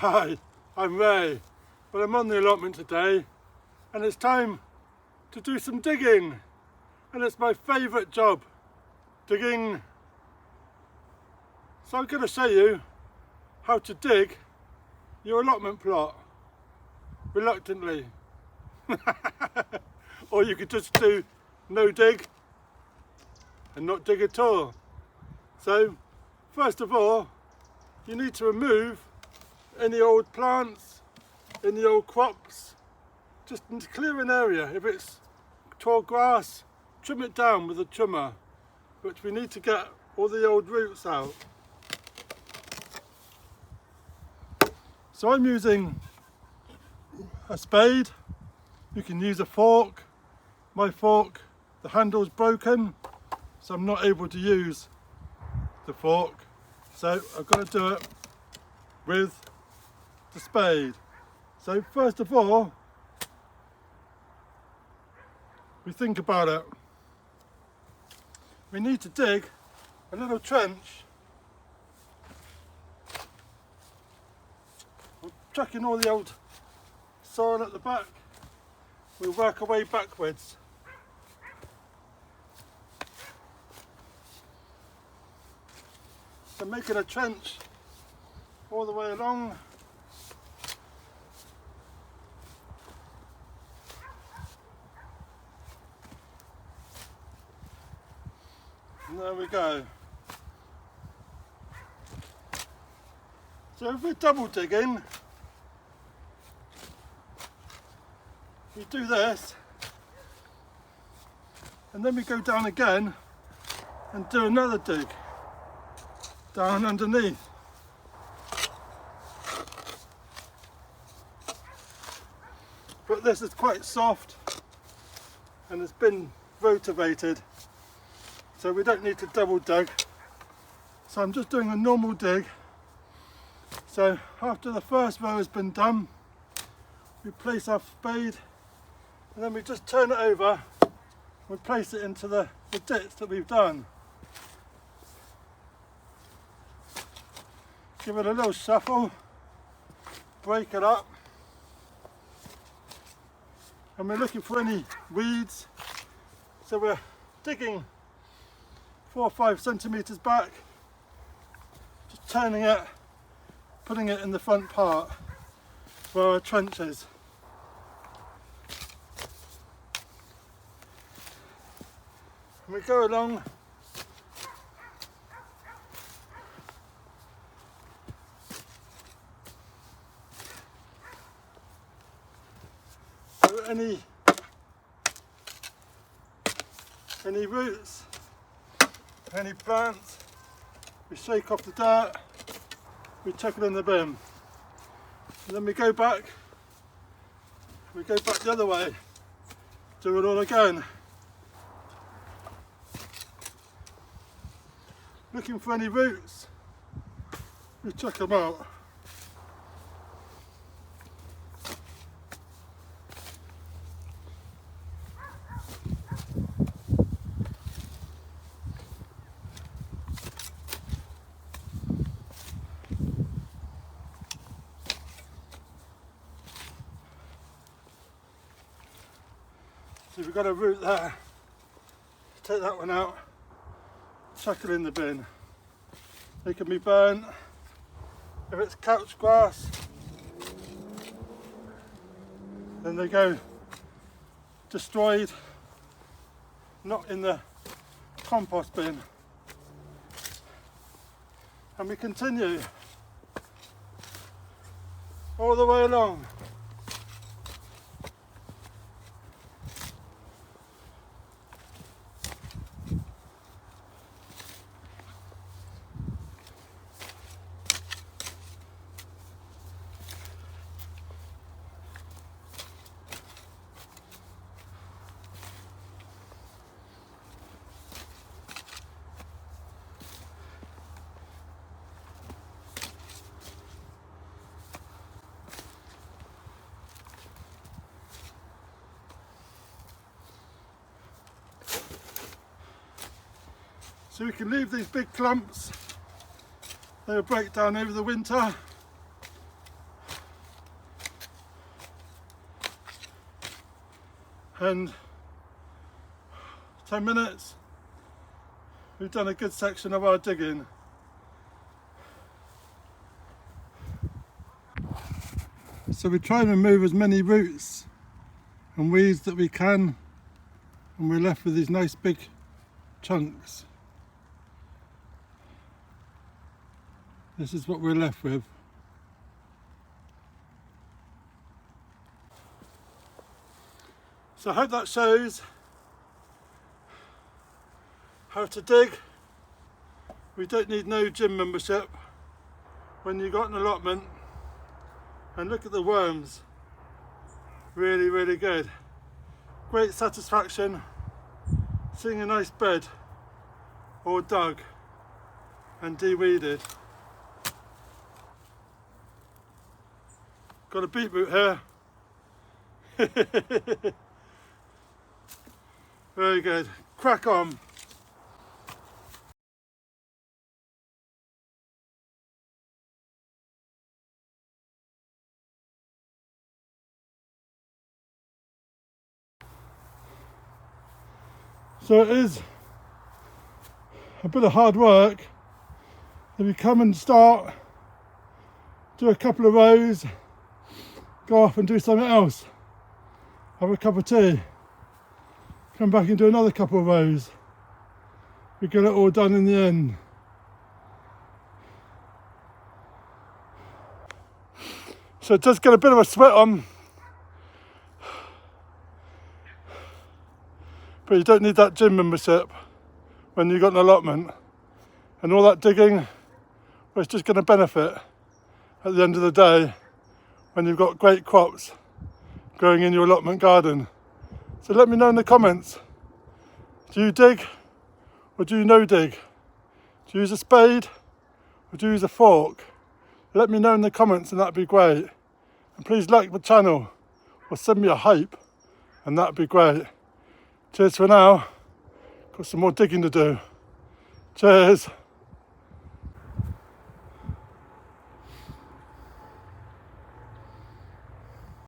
Hi, I'm Ray. Well, I'm on the allotment today and it's time to do some digging, and it's my favourite job, digging. So I'm going to show you how to dig your allotment plot, reluctantly. Or you could just do no dig and not dig at all. So first of all, you need to remove any old plants, any old crops, just to clear an area. If it's tall grass, trim it down with a trimmer, which we need to get all the old roots out. So I'm using a spade. You can use a fork. My fork, the handle's broken, so I'm not able to use the fork. So I've got to do it with the spade. So first of all, we think about it. We need to dig a little trench. We'll chuck in all the old soil at the back. We'll work our way backwards. So making a trench all the way along. And there we go. So if we're double digging, we do this, and then we go down again and do another dig down underneath. But this is quite soft and it's been rotavated, so we don't need to double dig. So I'm just doing a normal dig. So after the first row has been done, we place our spade and then we just turn it over and place it into the ditch that we've done. Give it a little shuffle, break it up, and we're looking for any weeds. So we're digging 4 or 5 centimetres back, just turning it, putting it in the front part where our trench is. And we go along so any roots, any plants, we shake off the dirt, we chuck it in the bin. And then we go back the other way, do it all again. Looking for any roots, we chuck them out. So we've got a root there, take that one out, chuck it in the bin. They can be burnt. If it's couch grass, then they go destroyed, not in the compost bin. And we continue all the way along. So we can leave these big clumps, they'll break down over the winter, and 10 minutes we've done a good section of our digging. So we try and remove as many roots and weeds that we can, and we're left with these nice big chunks. This is what we're left with. So I hope that shows how to dig. We don't need no gym membership when you've got an allotment. And look at the worms, really, really good. Great satisfaction seeing a nice bed all dug and de-weeded. Got a beetroot here. Very good, crack on. So it is a bit of hard work. If you come and start, do a couple of rows, go off and do something else, have a cup of tea, come back and do another couple of rows. We get it all done in the end. So it does get a bit of a sweat on, but you don't need that gym membership when you've got an allotment. And all that digging, well, it's just going to benefit at the end of the day when you've got great crops growing in your allotment garden. So let me know in the comments, do you dig or do you no dig? Do you use a spade or do you use a fork? Let me know in the comments and that'd be great. And please like the channel or send me a hype and that'd be great. Cheers for now, got some more digging to do. Cheers.